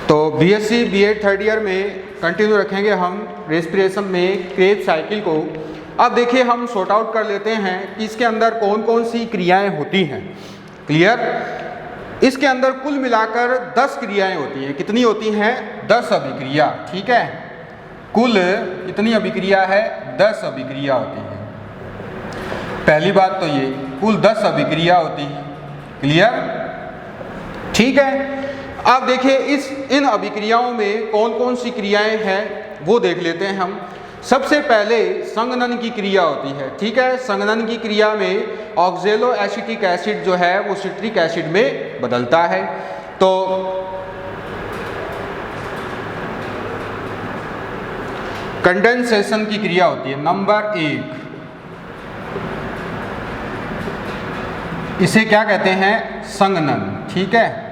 तो BSc BEd third year में continue रखेंगे हम रेस्पिरेशन में क्रेब्स साइकिल को। अब देखिए हम सॉर्ट आउट कर लेते हैं कि इसके अंदर कौन कौन सी क्रियाएं होती हैं। क्लियर? इसके अंदर कुल मिलाकर 10 क्रियाएं होती हैं। कितनी होती हैं? 10 अभिक्रिया। ठीक है, कुल कितनी अभिक्रिया है? 10 अभिक्रिया होती है। पहली बात तो ये कुल 10 अभिक्रिया होती है। क्लियर? ठीक है, अब देखिए इन अभिक्रियाओं में कौन कौन सी क्रियाएं हैं वो देख लेते हैं हम। सबसे पहले संघनन की क्रिया होती है। ठीक है, संघनन की क्रिया में ऑक्जेलो एसिटिक एसिड जो है वो सिट्रिक एसिड में बदलता है। तो कंडेंसेशन की क्रिया होती है नंबर 1। इसे क्या कहते हैं? संघनन। ठीक है,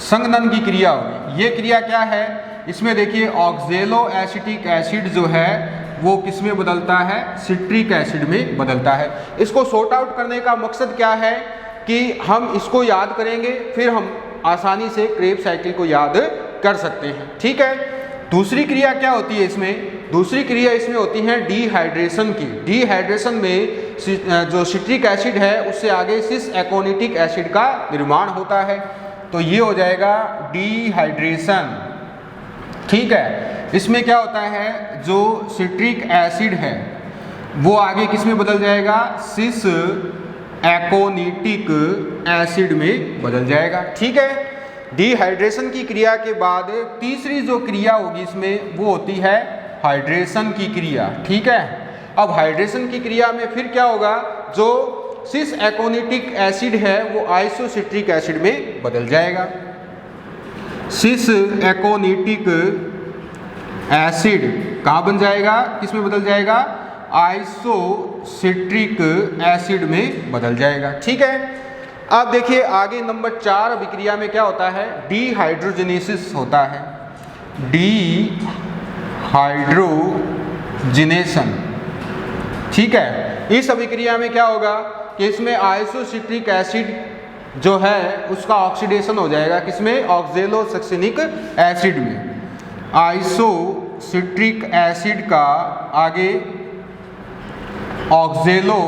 संघनन की क्रिया होगी। ये क्रिया क्या है? इसमें देखिए ऑक्जेलो एसिटिक एसिड जो है वो किस में बदलता है? सिट्रिक एसिड में बदलता है। इसको सॉर्ट आउट करने का मकसद क्या है कि हम इसको याद करेंगे, फिर हम आसानी से क्रेब्स साइकिल को याद कर सकते हैं। ठीक है, दूसरी क्रिया क्या होती है इसमें? दूसरी क्रिया इसमें होती है डिहाइड्रेशन की। डिहाइड्रेशन में जो सिट्रिक एसिड है उससे आगे सिस एकोनिटिक एसिड का निर्माण होता है। तो ये हो जाएगा डिहाइड्रेशन। ठीक है, इसमें क्या होता है? जो सिट्रिक एसिड है वो आगे किस में बदल जाएगा? सिस एकोनिटिक एसिड में बदल जाएगा। ठीक है, डिहाइड्रेशन की क्रिया के बाद तीसरी जो क्रिया होगी इसमें वो होती है हाइड्रेशन की क्रिया। ठीक है, अब हाइड्रेशन की क्रिया में फिर क्या होगा? जो सिस एकोनिटिक एसिड है वो आइसोसिट्रिक एसिड में बदल जाएगा। सिस एकोनिटिक एसिड कहाँ बन जाएगा? किस में बदल जाएगा? आइसोसिट्रिक एसिड में बदल जाएगा। ठीक है, अब देखिए आगे नंबर 4 अभिक्रिया में क्या होता है? डीहाइड्रोजिनेसिस होता है। डीहाइड्रोजिनेशन। ठीक है, इस अभिक्रिया में क्या होगा कि इसमें आइसोसिट्रिक एसिड जो है उसका ऑक्सीडेशन हो जाएगा। किसमें? ऑक्जेलो सक्सिनिक एसिड में। आइसोसिट्रिक एसिड का आगे ऑक्जेलो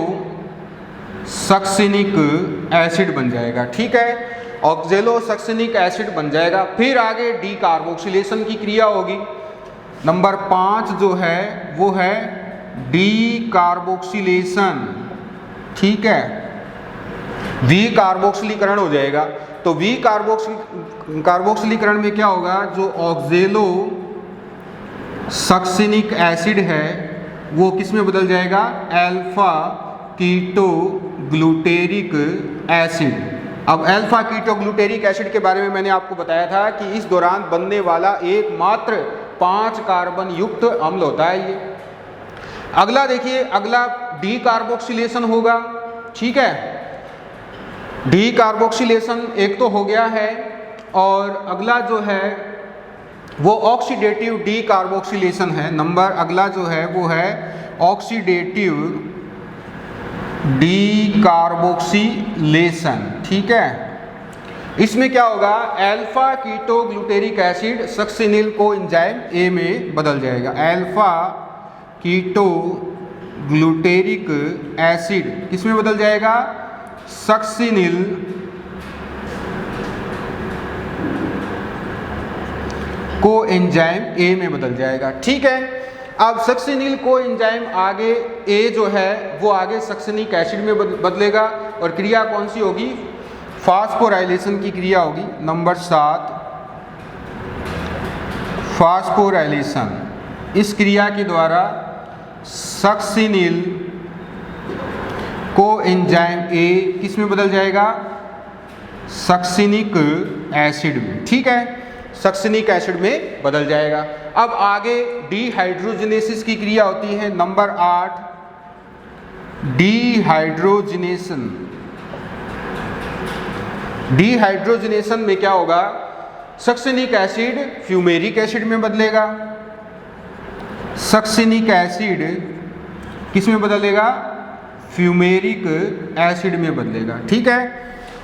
सक्सिनिक एसिड बन जाएगा। ठीक है, ऑक्जेलो सक्सिनिक एसिड बन जाएगा। फिर आगे डीकार्बोक्सिलेशन की क्रिया होगी। नंबर 5 जो है वो है डीकार्बोक्सिलेशन। ठीक है, विकार्बोक्सिलीकरण हो जाएगा। तो विकार्बोक्सिलीकरण में क्या होगा? जो ऑक्जेलो सक्सिनिक एसिड है वो किस में बदल जाएगा? Alpha keto glutaric acid. अब अल्फा कीटो ग्लूटेरिक एसिड के बारे में मैंने आपको बताया था कि इस दौरान बनने वाला एकमात्र 5 कार्बन युक्त अम्ल होता है ये। अगला देखिए, अगला डीकार्बोक्सिलेशन होगा। ठीक है, डीकार्बोक्सिलेशन एक तो हो गया है और अगला जो है वो ऑक्सीडेटिव डीकार्बोक्सिलेशन है। नंबर अगला जो है वो है ऑक्सीडेटिव डीकार्बोक्सिलेशन। ठीक है, इसमें क्या होगा? Alpha keto glutaric acid succinyl coenzyme A में बदल जाएगा। अल्फा कीटो ग्लूटेरिक एसिड किस में बदल जाएगा? सक्सिनिल को एंजाइम ए में बदल जाएगा। ठीक है, अब सक्सिनिल को एंजाइम आगे ए जो है वो आगे सक्सिनिक एसिड में बदलेगा और क्रिया कौन सी होगी? फास्फोराइलेशन की क्रिया होगी। Number 7 phosphorylation. इस क्रिया के द्वारा सक्सिनिल को एंजाइम ए किस में बदल जाएगा? सक्सिनिक एसिड में। ठीक है, सक्सिनिक एसिड में बदल जाएगा। अब आगे डीहाइड्रोजिनेसिस की क्रिया होती है। Number 8 dehydrogenation. डीहाइड्रोजिनेशन में क्या होगा? सक्सिनिक एसिड फ्यूमेरिक एसिड में बदलेगा। सक्सिनिक एसिड किस में बदलेगा? फ्यूमेरिक एसिड में बदलेगा। ठीक है,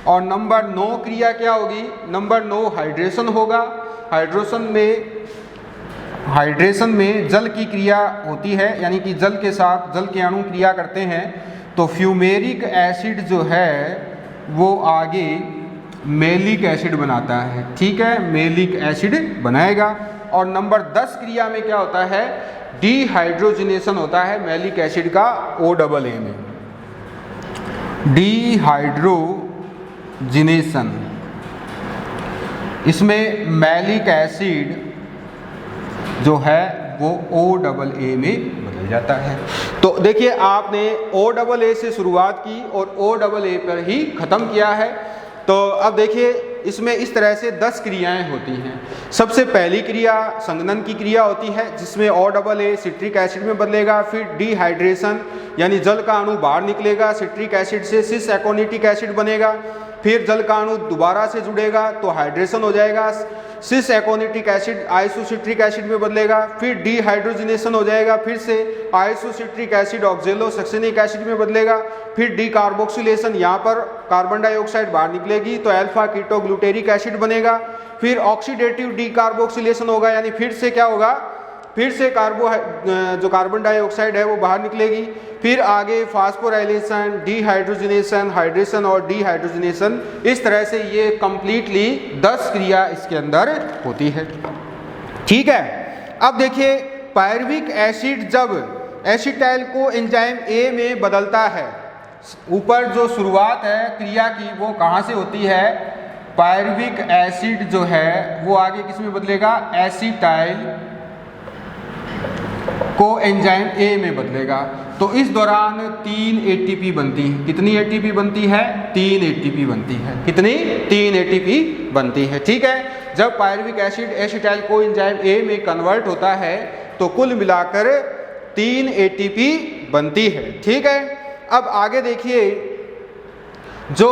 और नंबर 9 क्रिया क्या होगी? नंबर 9 हाइड्रेशन होगा। हाइड्रेशन में जल की क्रिया होती है, यानी कि जल के साथ जल के अणु क्रिया करते हैं, तो फ्यूमेरिक एसिड जो है वो आगे मेलिक एसिड बनाता है। ठीक है, मेलिक एसिड बनाएगा। और नंबर 10 क्रिया में क्या होता है, डीहाइड्रोजिनेशन होता है मेलिक एसिड का OAA में। डीहाइड्रोजिनेशन, इसमें मेलिक एसिड जो है वो OAA में बदल जाता है। तो देखिए आपने OAA से शुरुआत की और OAA पर ही ख़त्म किया है। तो अब देखिए इसमें इस तरह से 10 क्रियाएं होती हैं। सबसे पहली क्रिया संघनन की क्रिया होती है, जिसमें OAA सिट्रिक एसिड में बदलेगा। फिर डिहाइड्रेशन यानी जल का अणु बाहर निकलेगा सिट्रिक एसिड से, सिस एकोनिटिक एसिड बनेगा। फिर जल का अणु दोबारा से जुड़ेगा तो हाइड्रेशन हो जाएगा, सिस एकोनिटिक एसिड आइसोसिट्रिक एसिड में बदलेगा। फिर डीहाइड्रोजिनेशन हो जाएगा, फिर से आइसोसिट्रिक एसिड ऑक्जेलोसक्सेनिक एसिड में बदलेगा। फिर डीकार्बोक्सिलेशन, यहाँ पर कार्बन डाइऑक्साइड बाहर निकलेगी तो अल्फा कीटोग्लूटेरिक एसिड बनेगा। फिर ऑक्सीडेटिव डीकार्बोक्सिलेशन होगा, यानी फिर से क्या होगा, फिर से जो कार्बन डाइऑक्साइड है वो बाहर निकलेगी। फिर आगे फास्फोराइलेशन, डीहाइड्रोजिनेशन, हाइड्रेशन और डीहाइड्रोजिनेशन, इस तरह से ये कंप्लीटली 10 क्रिया इसके अंदर होती है। ठीक है, अब देखिए पायरुविक एसिड जब एसिटाइल को एंजाइम A में बदलता है, ऊपर जो शुरुआत है क्रिया की वो कहाँ से होती है, पायरुविक एसिड जो है वो आगे किस में बदलेगा, एसिटाइल को एंजाइम A में बदलेगा। तो इस दौरान 3 ATP बनती है। कितनी ATP बनती है, 3 ATP बनती है। कितनी, 3 ATP बनती है। ठीक है, जब pyruvic acid acetyl co enzyme A में कन्वर्ट होता है तो कुल मिलाकर 3 ATP बनती है। ठीक है, अब आगे देखिए, जो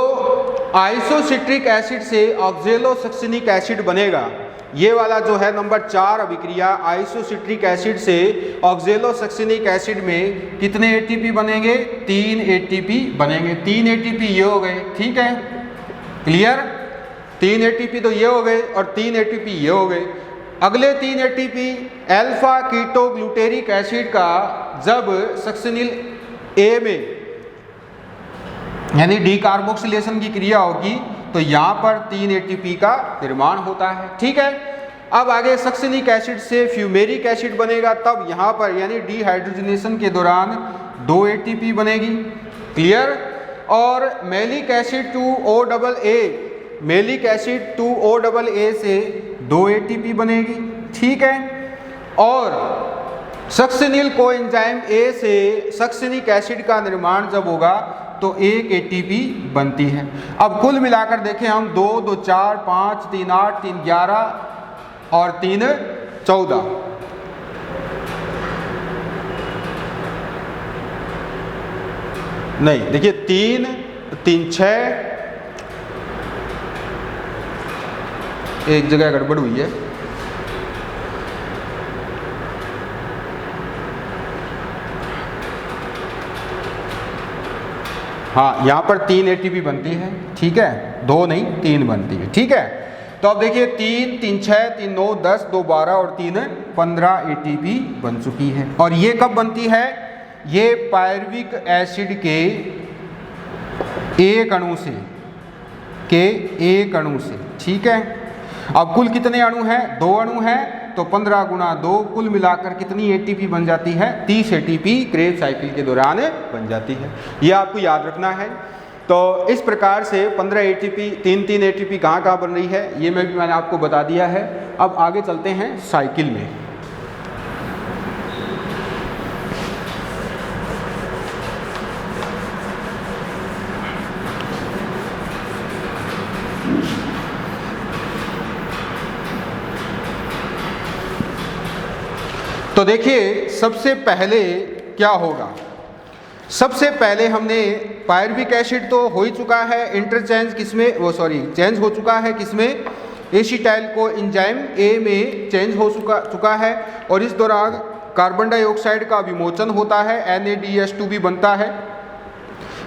आइसोसिट्रिक एसिड से ऑक्जेलोसक्सेनिक एसिड बनेगा, ये वाला जो है नंबर 4 अभिक्रिया, आइसोसिट्रिक एसिड से ऑक्जेलोसक्सेनिक एसिड में कितने ATP बनेंगे, 3 ATP बनेंगे। 3 ATP ये हो गए। ठीक है, क्लियर, 3 ATP तो ये हो गए और 3 ATP ये हो गए। अगले 3 ATP अल्फा कीटोग्लूटेरिक एसिड का जब सक्सेनिल A में यानी डीकार्बोक्सिलेशन की क्रिया होगी तो यहाँ पर 3 ATP का निर्माण होता है। ठीक है, अब आगे सक्सेनिक एसिड से फ्यूमेरिक एसिड बनेगा, तब यहाँ पर यानी डीहाइड्रोजिनेशन के दौरान 2 ATP बनेगी। क्लियर, और malic acid to OAA, malic acid to OAA से 2 ATP बनेगी। ठीक है, और सक्सेनिल कोएंजाइम A से सक्सेनिक एसिड का निर्माण जब होगा तो 1 ATP बनती है। अब कुल मिलाकर देखें हम, 2 2 4 5 3 8 3 11 और 3 14। नहीं, देखिए 3 3 6, एक जगह गड़बड़ हुई है। हाँ, यहाँ पर 3 ATP बनती है। ठीक है, 2 नहीं 3 बनती है। ठीक है, तो अब देखिए 3 3 6 3 9 10 2 12 और 3 15 ATP बन चुकी है। और ये कब बनती है, ये पायरुविक एसिड के एक अणु से, ठीक है। अब कुल कितने अणु हैं, 2 अणु हैं, तो 15 गुणा 2, कुल मिलाकर कितनी ATP बन जाती है, 30 ATP क्रेब साइकिल के दौरान बन जाती है। ये आपको याद रखना है। तो इस प्रकार से 15 ATP, 3 ATP कहाँ बन रही है, ये मैंने आपको बता दिया है। अब आगे चलते हैं साइकिल में। तो देखिए सबसे पहले क्या होगा, सबसे पहले हमने पायरुविक एसिड तो हो ही चुका है इंटरचेंज चेंज हो चुका है किसमें, एसिटाइल को एंजाइम A में चेंज हो चुका है और इस दौरान कार्बन डाइऑक्साइड का विमोचन होता है, NADH2 भी बनता है।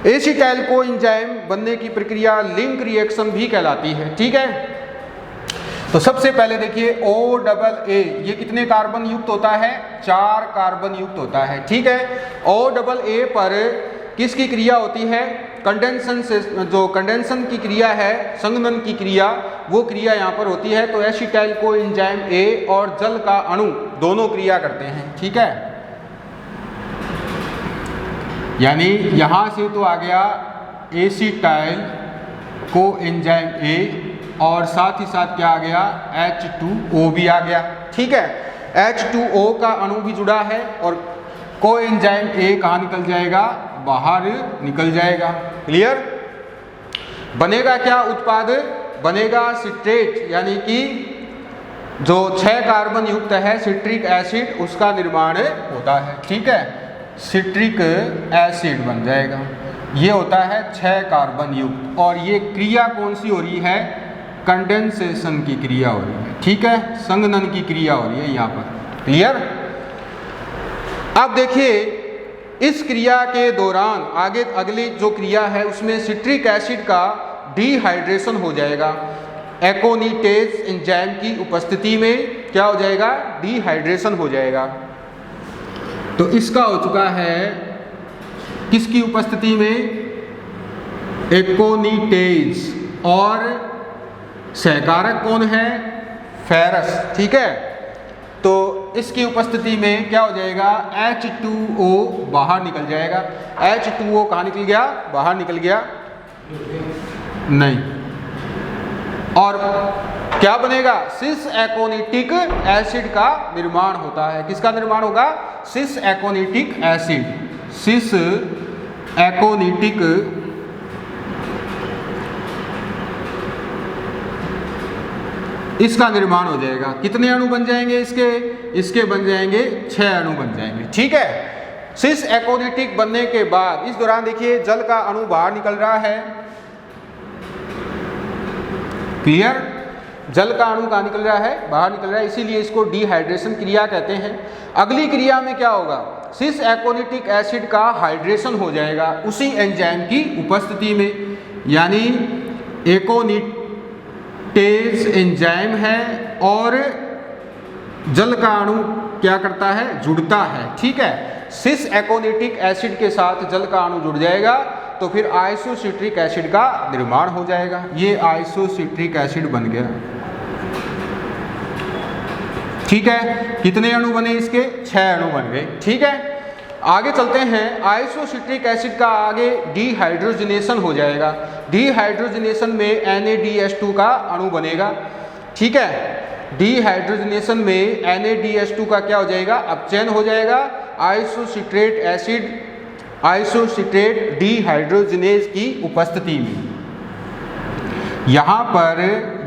एसिटाइल को एंजाइम बनने की प्रक्रिया लिंक रिएक्शन भी कहलाती है। ठीक है, तो सबसे पहले देखिए OAA, ये कितने कार्बन युक्त होता है? 4 कार्बन युक्त होता है, ठीक है। OAA पर किसकी क्रिया होती है? कंडेंसन से, जो कंडेंसन की क्रिया है, संघनन की क्रिया, वो क्रिया यहाँ पर होती है। तो एसिटाइल को एंजाइम A और जल का अणु दोनों क्रिया करते हैं, ठीक है। यानी यहां से तो आ गया एसिटाइल को एंजाइम A और साथ ही साथ क्या आ गया? H2O भी आ गया, ठीक है। H2O का अणु भी जुड़ा है और को एंजाइम A कहाँ निकल जाएगा? बाहर निकल जाएगा। क्लियर? बनेगा क्या उत्पाद? बनेगा सिट्रेट, यानी कि जो 6 कार्बन युक्त है सिट्रिक एसिड, उसका निर्माण होता है, ठीक है। सिट्रिक एसिड बन जाएगा। ये होता है 6 कार्बन युक्त, और ये क्रिया कौन सी हो रही है? कंडेंसेशन की क्रिया हो रही है, ठीक है। संघनन की क्रिया हो रही है यहाँ पर। क्लियर? अब देखिए इस क्रिया के दौरान आगे अगली जो क्रिया है उसमें सिट्रिक एसिड का डिहाइड्रेशन हो जाएगा। एकोनिटेज एंजाइम की उपस्थिति में क्या हो जाएगा? डिहाइड्रेशन हो जाएगा। तो इसका हो चुका है किसकी उपस्थिति में? एकोनिटेज, और सहकारक कौन है? फेरस, ठीक है। तो इसकी उपस्थिति में क्या हो जाएगा? H2O बाहर निकल जाएगा। H2O कहाँ निकल गया? बाहर निकल गया, नहीं। और क्या बनेगा? सिस एकोनिटिक एसिड का निर्माण होता है। किसका निर्माण होगा? सिस एकोनिटिक एसिड, सिस एकोनिटिक इसका निर्माण हो जाएगा। कितने अणु बन जाएंगे इसके? इसके बन जाएंगे 6 अणु बन जाएंगे, ठीक है। सिस एकोनिटिक बनने के बाद इस दौरान देखिए जल का अणु बाहर निकल रहा है। क्लियर? जल का अणु कहाँ निकल रहा है? बाहर निकल रहा है, इसीलिए इसको डिहाइड्रेशन क्रिया कहते हैं। अगली क्रिया में क्या होगा? सिस एकोनिटिक एसिड का हाइड्रेशन हो जाएगा उसी एंजाइम की उपस्थिति में, यानी एकोनिटेज एंजाइम है और जल का अणु क्या करता है? जुड़ता है, ठीक है। सिस एकोनिटिक एसिड के साथ जल का अणु जुड़ जाएगा तो फिर आइसोसिट्रिक एसिड का निर्माण हो जाएगा। ये आइसोसिट्रिक एसिड बन गया, ठीक है। कितने अणु बने इसके? 6 अणु बन गए, ठीक है। आगे चलते हैं। आइसोसिट्रिक एसिड का आगे डिहाइड्रोजनेशन हो जाएगा। डिहाइड्रोजनेशन में NaDH2 का अणु बनेगा, ठीक है। डिहाइड्रोजनेशन में NaDH2 का क्या हो जाएगा? अपचयन हो जाएगा आइसोसिट्रेट एसिड, आइसोसिट्रेट डिहाइड्रोजनेज की उपस्थिति में। यहां पर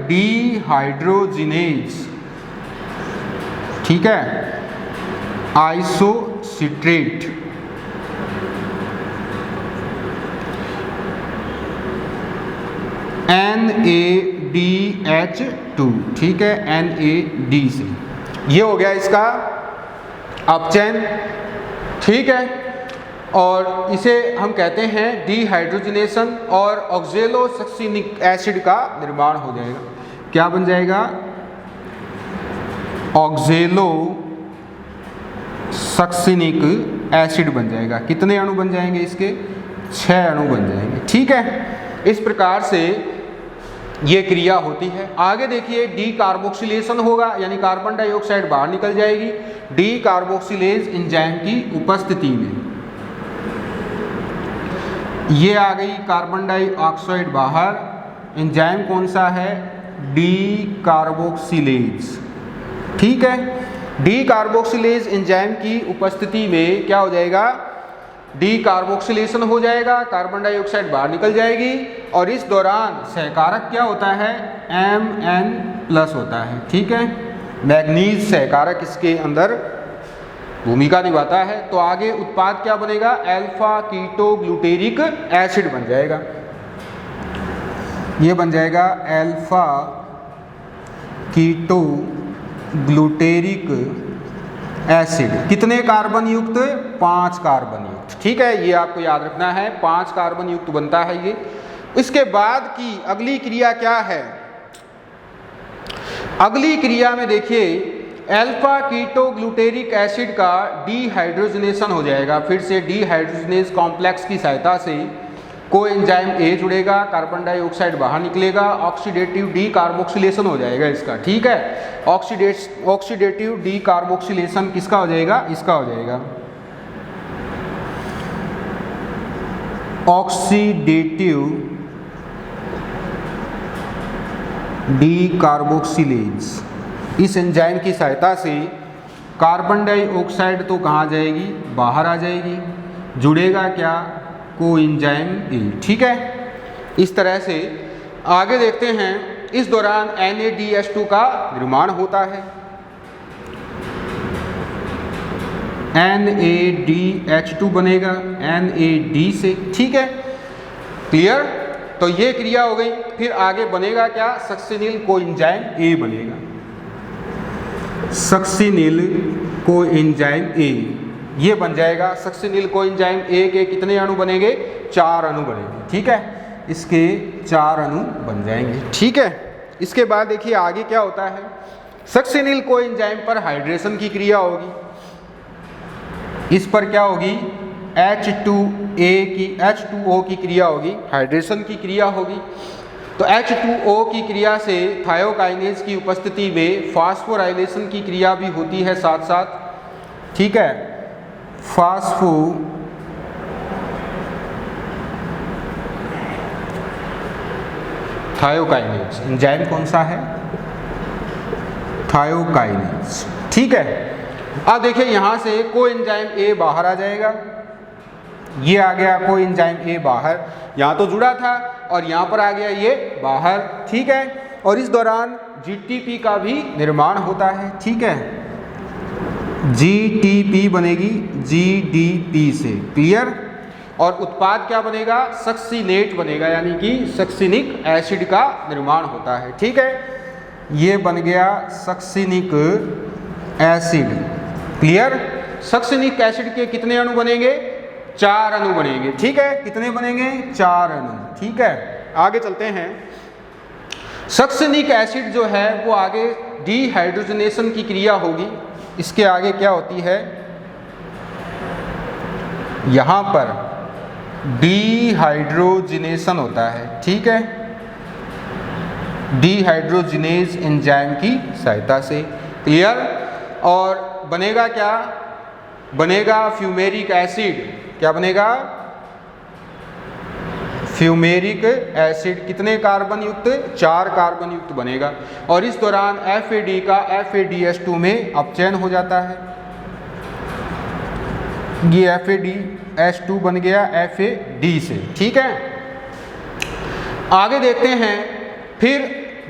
डिहाइड्रोजनेज, ठीक है, आइसोसिट्रेट NaDH2, ठीक है, NaD से ये हो गया इसका अपचयन, ठीक है। और इसे हम कहते हैं डिहाइड्रोजनेशन, और ऑक्जेलोसक्सिनिक एसिड का निर्माण हो जाएगा। क्या बन जाएगा? ऑक्जेलोसक्सिनिक एसिड बन जाएगा। कितने अणु बन जाएंगे इसके? 6 अणु बन जाएंगे, ठीक है। इस प्रकार से ये क्रिया होती है। आगे देखिए डीकार्बोक्सिलेशन होगा, यानी कार्बन डाइऑक्साइड बाहर निकल जाएगी डीकार्बोक्सिलेज एंजाइम की उपस्थिति में। ये आ गई कार्बन डाइऑक्साइड बाहर। एंजाइम कौन सा है? डीकार्बोक्सिलेज, ठीक है। डीकार्बोक्सिलेज एंजाइम की उपस्थिति में क्या हो जाएगा? डीकार्बोक्सिलेशन हो जाएगा, कार्बन डाइऑक्साइड बाहर निकल जाएगी, और इस दौरान सहकारक क्या होता है? Mn+ होता है, ठीक है। मैग्नीज सहकारक इसके अंदर भूमिका निभाता है। तो आगे उत्पाद क्या बनेगा? अल्फा कीटो ग्लूटेरिक एसिड बन जाएगा। ये बन जाएगा अल्फा कीटो ग्लूटेरिक एसिड। कितने कार्बन युक्त? 5 कार्बन युक्त, ठीक है। ये आपको याद रखना है, 5 कार्बन युक्त बनता है ये। इसके बाद की अगली क्रिया क्या है? अगली क्रिया में देखिए अल्फा कीटोग्लूटेरिक एसिड का डीहाइड्रोजनेशन हो जाएगा। फिर से डीहाइड्रोजनेज कॉम्प्लेक्स की सहायता से कोएंजाइम ए जुड़ेगा, कार्बन डाइऑक्साइड बाहर निकलेगा, ऑक्सीडेटिव डी कार्बोक्सिलेशन हो जाएगा इसका। ठीक है, ऑक्सीडेटिव डी कार्बोक्सिलेशन किसका हो जाएगा? इसका हो जाएगा। ऑक्सीडेटिव डी कार्बोक्सिलेज, इस एंजाइम की सहायता से कार्बन डाइऑक्साइड तो कहाँ जाएगी? बाहर आ जाएगी। जुड़ेगा क्या? Coenzyme A. ठीक है, इस तरह से आगे देखते हैं। इस दौरान NADH2 का निर्माण होता है। NADH2 बनेगा NAD से। ठीक है, क्लियर? तो ये क्रिया हो गई। फिर आगे बनेगा क्या? सक्सिनिल कोएंजाइम ए बनेगा। सक्सिनिल कोएंजाइम ए ये बन जाएगा। सक्सिनिल कोएंजाइम ए के कितने अणु बनेंगे? 4 अणु बनेंगे। ठीक है, इसके 4 अणु बन जाएंगे। ठीक है, इसके बाद देखिए आगे क्या होता है। सक्सिनिल कोएंजाइम पर हाइड्रेशन की क्रिया होगी। इस पर क्या होगी? H2O की क्रिया होगी, हाइड्रेशन की क्रिया होगी। तो H2O की क्रिया से थायोकाइनेज की उपस्थिति में फास्फोराइलेशन की क्रिया भी होती है साथ साथ। ठीक है, थायोकाइनेज एंजाइम कौन सा है? थायोकाइनेज। ठीक है, अब देखिए यहां से कोएंजाइम ए बाहर आ जाएगा। ये आ गया कोएंजाइम ए बाहर, यहाँ तो जुड़ा था और यहाँ पर आ गया ये बाहर। ठीक है, और इस दौरान GTP का भी निर्माण होता है। ठीक है, GTP बनेगी GDP से। क्लियर? और उत्पाद क्या बनेगा? सक्सिनेट बनेगा, यानी कि सक्सिनिक एसिड का निर्माण होता है। ठीक है, ये बन गया succinic acid. Clear? Succinic acid के कितने अणु बनेंगे? 4 अणु बनेंगे। ठीक है, कितने बनेंगे? 4 अणु। ठीक है, आगे चलते हैं। सक्सिनिक एसिड जो है वो आगे डीहाइड्रोजनेशन की क्रिया होगी। इसके आगे क्या होती है? यहां पर डीहाइड्रोजनेशन होता है। ठीक है, डीहाइड्रोजनेज एंजाइम की सहायता से। क्लियर? और बनेगा क्या? बनेगा फ्यूमेरिक एसिड। क्या बनेगा? Fumaric acid. कितने कार्बन युक्त? 4 कार्बन युक्त बनेगा। और इस दौरान FAD का FADH2 में अपचयन हो जाता है। ये FADH2 बन गया FAD से। ठीक है, आगे देखते हैं। फिर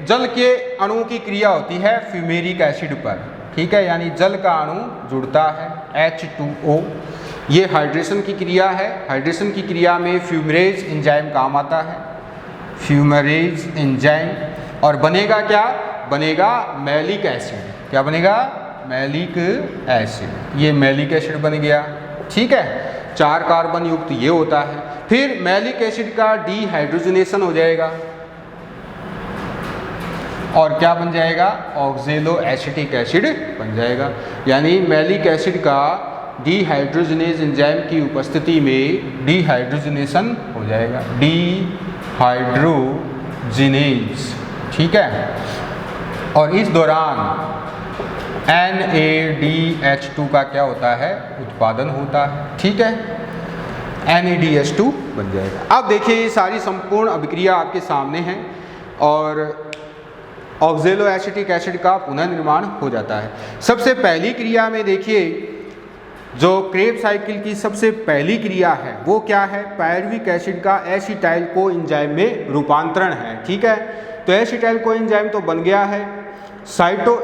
जल के अणु की क्रिया होती है फ्यूमेरिक एसिड पर। ठीक है, यानी जल का अणु जुड़ता है H2O। ये हाइड्रेशन की क्रिया है। हाइड्रेशन की क्रिया में फ्यूमरेज एंजाइम काम आता है, फ्यूमरेज एंजाइम। और बनेगा क्या? बनेगा मैलिक एसिड। क्या बनेगा? Malic acid. ये मैलिक एसिड बन गया। ठीक है, 4 कार्बन युक्त ये होता है। फिर मैलिक एसिड का डीहाइड्रोजनेशन हो जाएगा और क्या बन जाएगा? ऑक्जेलो एसिटिक एसिड बन जाएगा। यानी मैलिक एसिड का डीहाइड्रोजनेज एंजाइम की उपस्थिति में डीहाइड्रोजनेशन हो जाएगा। डीहाइड्रोजिनेज। ठीक है, और इस दौरान NADH2 का क्या होता है? उत्पादन होता है। ठीक है, NADH2 बन जाएगा। अब देखिए ये सारी संपूर्ण अभिक्रिया आपके सामने है और ऑक्जेलो एसिटिक एसिड का पुनर्निर्माण हो जाता है। सबसे पहली क्रिया में देखिए जो क्रेब्स साइकिल की सबसे पहली क्रिया है वो क्या है? पायरुविक एसिड का एसिटाइल कोएंजाइम में रूपांतरण है। ठीक है, तो एसिटाइल कोएंजाइम तो बन गया है।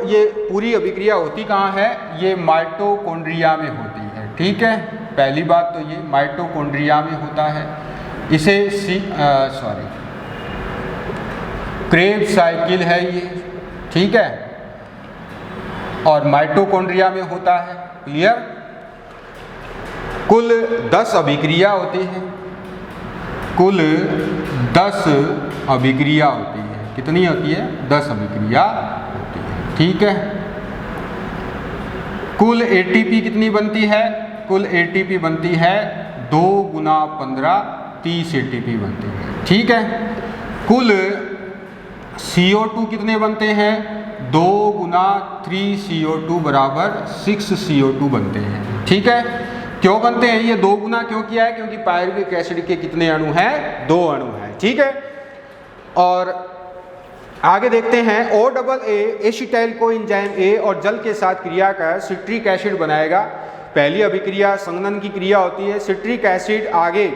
ये पूरी अभिक्रिया होती कहाँ है? ये माइटोकॉन्ड्रिया में होती है। ठीक है, पहली बात तो ये माइटोकॉन्ड्रिया में होता है। इसे क्रेब्स साइकिल है ये। ठीक है, और माइटोकॉन्ड्रिया में होता है। क्लियर? कुल 10 अभिक्रिया होती है। कुल 10 अभिक्रिया होती है। कितनी होती है? 10 अभिक्रिया होती है। ठीक है। कुल एटीपी कितनी बनती है? कुल एटीपी बनती है 2 गुना 15 30 एटीपी बनती है, ठीक है। कुल CO2 कितने बनते हैं? 2 गुना 3 CO2 बराबर 6 CO2 बनते हैं, ठीक है। क्यों बनते हैं? ये 2 गुना क्यों किया है? क्योंकि पायरुविक एसिड के कितने अणु हैं? 2 अणु हैं, ठीक है। और आगे देखते हैं OAA एसिटाइल कोएंजाइम A और जल के साथ क्रिया कर सिट्रिक एसिड बनाएगा। पहली अभिक्रिया संघनन की क्रिया होती है। सिट्रिक एसिड आगे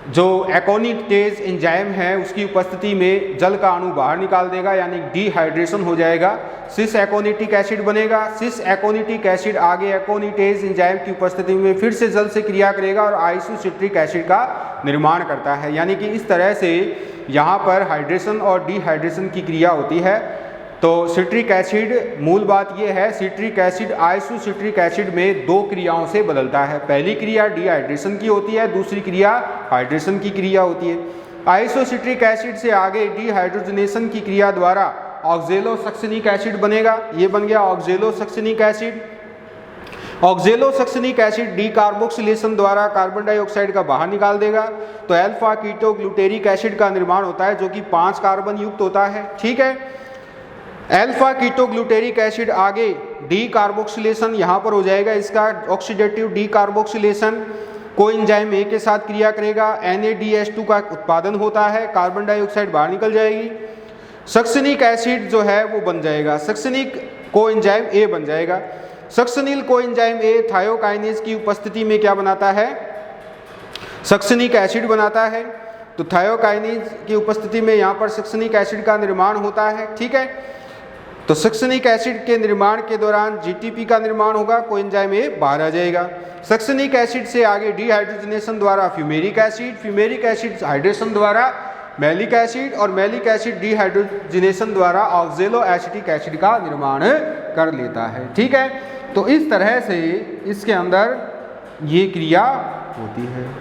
जो एकोनिटेज एंजाइम है उसकी उपस्थिति में जल का अणु बाहर निकाल देगा, यानी डिहाइड्रेशन हो जाएगा, सिस एकोनिटिक एसिड बनेगा। सिस एकोनिटिक एसिड आगे एकोनिटेज एंजाइम की उपस्थिति में फिर से जल से क्रिया करेगा और आइसोसिट्रिक एसिड का निर्माण करता है। यानी कि इस तरह से यहाँ पर हाइड्रेशन और डिहाइड्रेशन की क्रिया होती है। तो सिट्रिक एसिड, मूल बात यह है, सिट्रिक एसिड आइसोसिट्रिक एसिड में 2 क्रियाओं से बदलता है। पहली क्रिया डिहाइड्रेशन की होती है, दूसरी क्रिया हाइड्रेशन की क्रिया होती है। आइसोसिट्रिक एसिड से आगे डिहाइड्रोजनेशन की क्रिया द्वारा ऑक्जेलोसक्सिनिक एसिड बनेगा। ये बन गया ऑक्जेलोसक्सिनिक एसिड। ऑक्जेलोसक्सिनिक एसिड डीकार्बोक्सिलेशन द्वारा कार्बन डाइऑक्साइड का बाहर निकाल देगा। तो अल्फा कीटोग्लूटेरिक एसिड का निर्माण होता है जो कि 5 कार्बन युक्त होता है, ठीक है। अल्फा कीटोग्लूटेरिक एसिड आगे डीकार्बोक्सिलेशन यहाँ पर हो जाएगा, इसका ऑक्सीडेटिव डीकार्बोक्सिलेशन कोएंजाइम A के साथ क्रिया करेगा, NADH2 का उत्पादन होता है, कार्बन डाइऑक्साइड बाहर निकल जाएगी। सक्सिनिक एसिड जो है वो बन जाएगा, सक्सिनिक कोएंजाइम A बन जाएगा। सक्सिनिल कोएंजाइम A थायोकाइनेज की उपस्थिति में क्या बनाता है? सक्सिनिक एसिड बनाता है। तो थायोकाइनेज की उपस्थिति में यहाँ पर सक्सिनिक एसिड का निर्माण होता है, ठीक है। तो सक्सिनिक एसिड के निर्माण के दौरान GTP का निर्माण होगा, कोएंजाइम A बाहर आ जाएगा। सक्सिनिक एसिड से आगे डिहाइड्रोजनेशन द्वारा fumaric acid, fumaric acid hydration द्वारा मैलिक एसिड और मैलिक एसिड डिहाइड्रोजनेशन द्वारा ऑक्जेलो एसिटिक एसिड का निर्माण कर लेता है, ठीक है। तो इस तरह से इसके अंदर ये क्रिया होती है।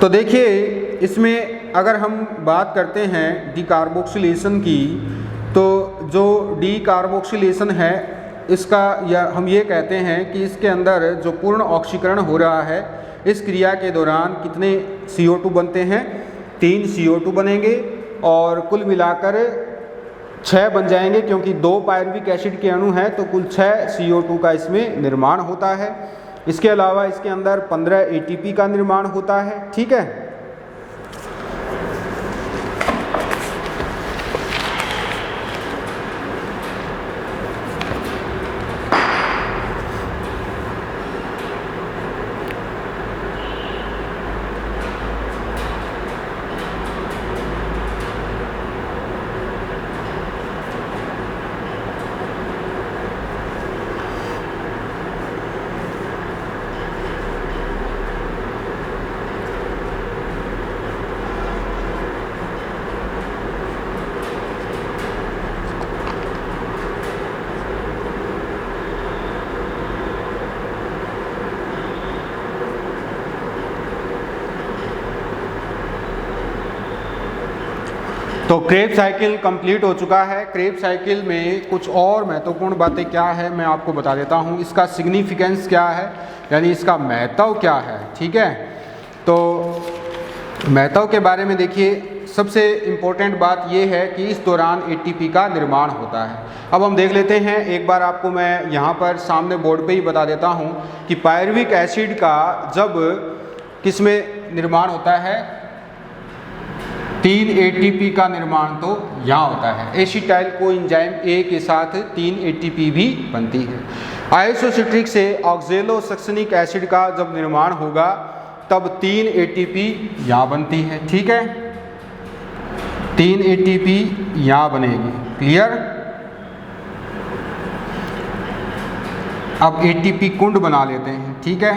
तो देखिए इसमें अगर हम बात करते हैं डिकार्बोक्सिलेशन की, तो जो डिकार्बोक्सिलेशन है इसका, या हम ये कहते हैं कि इसके अंदर जो पूर्ण ऑक्सीकरण हो रहा है, इस क्रिया के दौरान कितने CO2 बनते हैं? 3 CO2 बनेंगे और कुल मिलाकर 6 बन जाएंगे, क्योंकि 2 पायरुविक एसिड के अणु हैं तो कुल 6 CO2 का इसमें निर्माण होता है। इसके अलावा इसके अंदर 15 ATP का निर्माण होता है, ठीक है। तो क्रेब्स साइकिल कंप्लीट हो चुका है। क्रेब्स साइकिल में कुछ और महत्वपूर्ण बातें क्या है मैं आपको बता देता हूँ। इसका सिग्निफिकेंस क्या है, यानी इसका महत्व क्या है, ठीक है। तो महत्व के बारे में देखिए, सबसे इम्पोर्टेंट बात यह है कि इस दौरान ATP का निर्माण होता है। अब हम देख लेते हैं, एक बार आपको मैं यहाँ पर सामने बोर्ड पे ही बता देता हूँ कि पायरुविक एसिड का जब किसमें निर्माण होता है, 3 ATP का निर्माण तो यहाँ होता है। एसिटाइल कोएंजाइम A के साथ 3 ATP भी बनती है। आइसोसिट्रिक से ऑक्जेलोसक्सिनिक एसिड का जब निर्माण होगा तब 3 ATP यहाँ बनती है, ठीक है। 3 ATP यहाँ बनेगी, क्लियर। अब ATP कुंड बना लेते हैं, ठीक है।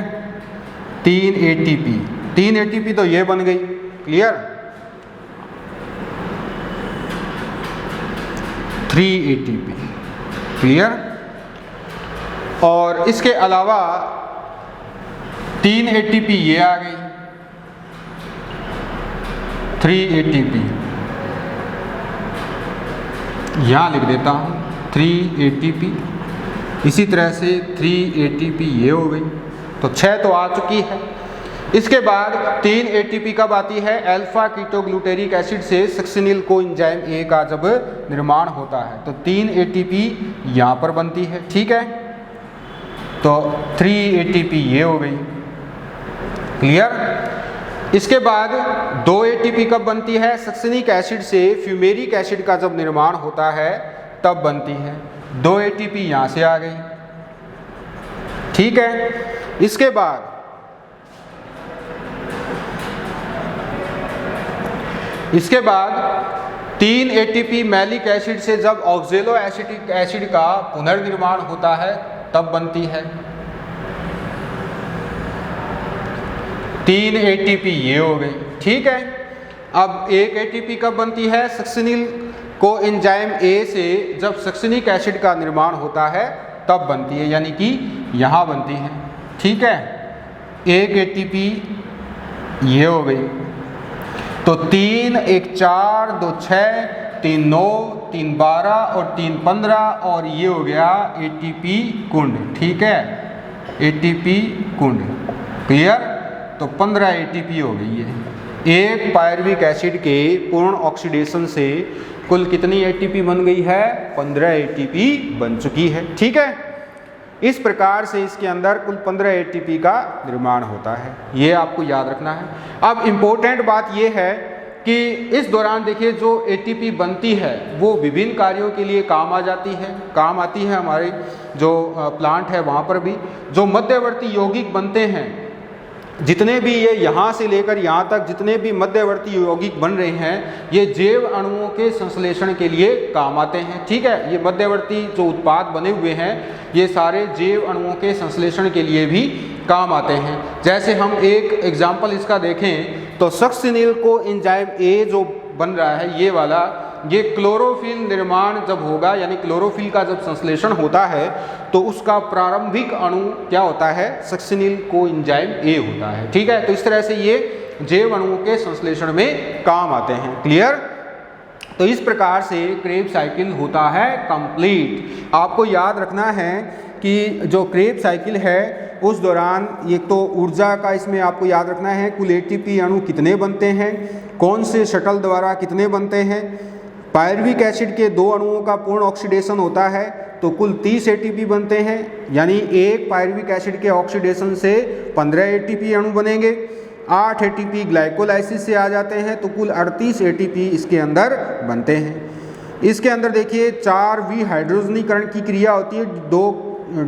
3 ATP तो ये बन गई, क्लियर। 3 ATP, clear. और इसके अलावा 3 ATP ये आ गई, 3 ATP, यहाँ लिख देता हूँ 3 ATP। इसी तरह से 3 ATP ये हो गई, तो 6 तो आ चुकी है। इसके बाद 3 ATP कब आती है? अल्फा कीटोग्लूटेरिक एसिड से सक्सिनिल कोएंजाइम A का जब निर्माण होता है तो 3 ATP यहाँ पर बनती है, ठीक है। तो 3 ATP ये हो गई, क्लियर। इसके बाद 2 ATP कब बनती है? सक्सिनिक एसिड से फ्यूमेरिक एसिड का जब निर्माण होता है तब बनती है। 2 ATP यहाँ से आ गई, ठीक है। इसके बाद इसके बाद 3 ATP मैलिक एसिड से जब ऑक्जेलो एसिटिक एसिड का पुनर्निर्माण होता है तब बनती है। 3 ATP ये हो गई, ठीक है। अब 1 ATP कब बनती है? सक्सिनिल कोएंजाइम A से जब सक्सिनिक एसिड का निर्माण होता है तब बनती है, यानी कि यहाँ बनती है, ठीक है। 1 ATP ये हो गई, तो 3 1 4 2 6 3 9 3 12 और 3 15 और ये हो गया ATP कुंड, ठीक है। ATP कुंड, क्लियर। तो 15 ATP हो गई है। एक पायरुविक एसिड के पूर्ण ऑक्सीडेशन से कुल कितनी ATP बन गई है? 15 ATP बन चुकी है, ठीक है। इस प्रकार से इसके अंदर कुल 15 ATP का निर्माण होता है, ये आपको याद रखना है। अब इम्पोर्टेंट बात ये है कि इस दौरान देखिए जो ATP बनती है वो विभिन्न कार्यों के लिए काम आती है हमारे जो प्लांट है वहाँ पर भी। जो मध्यवर्ती यौगिक बनते हैं, जितने भी ये यहाँ से लेकर यहाँ तक जितने भी मध्यवर्ती यौगिक बन रहे हैं, ये जैव अणुओं के संश्लेषण के लिए काम आते हैं, ठीक है। ये मध्यवर्ती जो उत्पाद बने हुए हैं ये सारे जैव अणुओं के संश्लेषण के लिए भी काम आते हैं। जैसे हम एक एग्जाम्पल इसका देखें तो सक्सिनिल कोएंजाइम A जो बन रहा है ये वाला, ये क्लोरोफिल निर्माण जब होगा, यानी क्लोरोफिल का जब संश्लेषण होता है तो उसका प्रारंभिक अणु क्या होता है? सक्सिनिल कोएंजाइम A होता है, ठीक है। तो इस तरह से ये जैव अणुओं के संश्लेषण में काम आते हैं, क्लियर। तो इस प्रकार से क्रेब्स साइकिल होता है कंप्लीट। आपको याद रखना है कि जो क्रेब्स साइकिल है उस दौरान ये तो ऊर्जा का इसमें आपको याद रखना है, कुल ATP अणु कितने बनते हैं, कौन से शटल द्वारा कितने बनते हैं। पायरुविक एसिड के 2 अणुओं का पूर्ण ऑक्सीडेशन होता है तो कुल 30 ATP बनते हैं, यानी एक पायरुविक एसिड के ऑक्सीडेशन से 15 ATP अणु बनेंगे। 8 ATP ग्लाइकोलाइसिस से आ जाते हैं तो कुल 38 ATP इसके अंदर बनते हैं। इसके अंदर देखिए 4 विहाइड्रोजनीकरण की क्रिया होती है, 2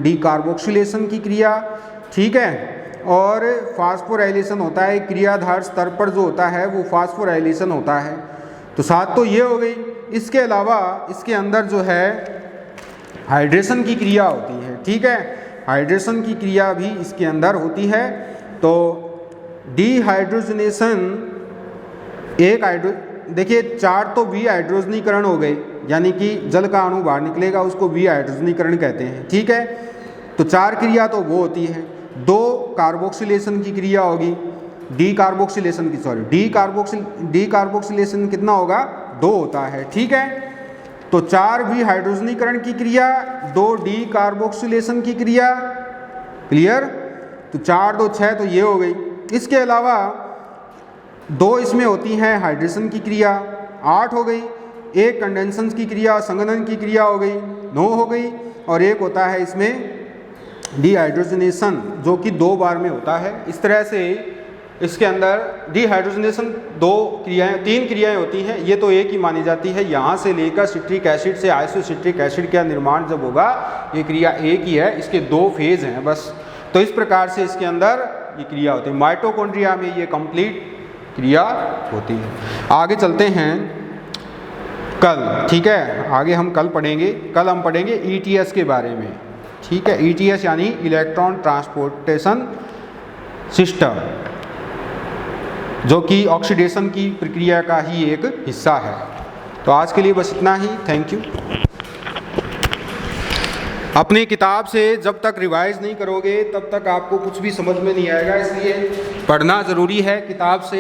डीकार्बोक्सिलेशन की क्रिया, ठीक है, और फास्फोराइलेशन होता है। क्रियाधार स्तर पर जो होता है वो फास्फोराइलेशन होता है। तो 7 तो ये हो गई। इसके अलावा इसके अंदर जो है हाइड्रेशन की क्रिया होती है, ठीक है। हाइड्रेशन की क्रिया भी इसके अंदर होती है। तो डिहाइड्रोजनेशन देखिए 4 तो विहाइड्रोजनीकरण हो गए, यानी कि जल का अणु बाहर निकलेगा उसको विहाइड्रोजनीकरण कहते हैं, ठीक है। तो 4 क्रिया तो वो होती है। 2 कार्बोक्सिलेशन की क्रिया होगी, डीकार्बोक्सिलेशन कितना होगा? 2 होता है, ठीक है। तो 4 विहाइड्रोजनीकरण की क्रिया, 2 डीकार्बोक्सिलेशन की क्रिया, क्लियर। तो 4 2 6 तो ये हो गई। इसके अलावा 2 इसमें होती हैं हाइड्रेशन की क्रिया, 8 हो गई। 1 कंडेंसन की क्रिया, संघनन की क्रिया हो गई, 9 हो गई। और 1 होता है इसमें डिहाइड्रोजनेशन जो कि 2 बार में होता है। इस तरह से इसके अंदर डिहाइड्रोजनेशन 3 क्रियाएं होती हैं, ये तो एक ही मानी जाती है। यहाँ से लेकर सिट्रिक एसिड से आइसोसिट्रिक एसिड का निर्माण जब होगा ये क्रिया एक ही है, इसके 2 फेज हैं बस। तो इस प्रकार से इसके अंदर ये क्रिया होती है। माइटोकॉन्ड्रिया में ये कंप्लीट क्रिया होती है। आगे चलते हैं कल, ठीक है। आगे हम कल हम पढ़ेंगे ETS के बारे में, ठीक है। ETS यानी इलेक्ट्रॉन ट्रांसपोर्टेशन सिस्टम, जो कि ऑक्सीडेशन की प्रक्रिया का ही एक हिस्सा है। तो आज के लिए बस इतना ही, थैंक यू। अपनी किताब से जब तक रिवाइज नहीं करोगे तब तक आपको कुछ भी समझ में नहीं आएगा, इसलिए पढ़ना ज़रूरी है किताब से।